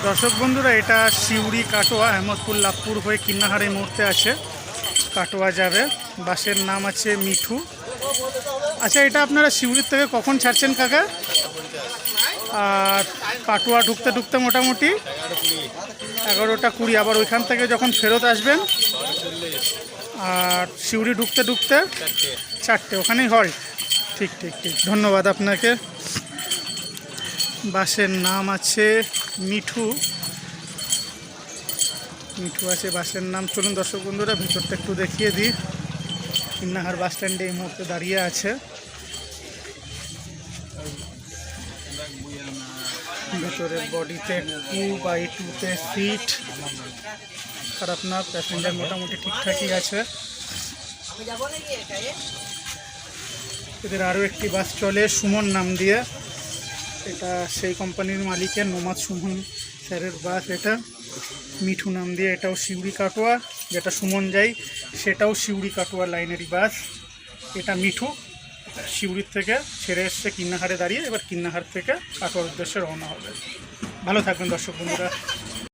দর্শক বন্ধুরা, এটা সিউড়ি কাটোয়া আহমদপুর লাভপুর হয়ে কিন্নাহারে মুহূর্তে আছে। কাটোয়া যাবে, বাসের নাম আছে মিঠু। আচ্ছা, এটা আপনারা সিউড়ির থেকে কখন ছাড়ছেন কাকা? আর কাটোয়া ঢুকতে ঢুকতে মোটামুটি 11টা 20। আবার ওইখান থেকে যখন ফেরত আসবেন, আর সিউড়ি ঢুকতে ঢুকতে 4টে, ওখানেই হল্ট। ঠিক ঠিক ঠিক, ধন্যবাদ আপনাকে। বাসের নাম আছে মিঠু। মিঠু আছে বাসের নাম। চলুন দর্শক বন্ধুরা, ভিতরটা একটু দেখিয়ে দিই। কিন্নাহার বাস স্ট্যান্ডে এই মুহূর্তে দাঁড়িয়ে আছে। ভেতরের বডিতে 2x2 সিট, খারাপ না। প্যাসেঞ্জার মোটামুটি ঠিকঠাকই আছে। এদের আরও একটি বাস চলে সুমন নাম দিয়ে। এটা সেই কোম্পানির মালিকের নোমাদ সুমন স্যারের বাস। এটা মিঠু নাম দিয়ে, এটাও সিউড়ি কাটোয়া। যেটা সুমন যায় সেটাও সিউড়ি কাটোয়া লাইনেরই বাস। এটা মিঠু সিউড়ির থেকে ছেড়ে এসছে কিন্নাহারে দাঁড়িয়ে, এবার কিন্নাহার থেকে কাটোয়ার উদ্দেশ্যে রওনা হবে। ভালো থাকবেন দর্শক বন্ধুরা।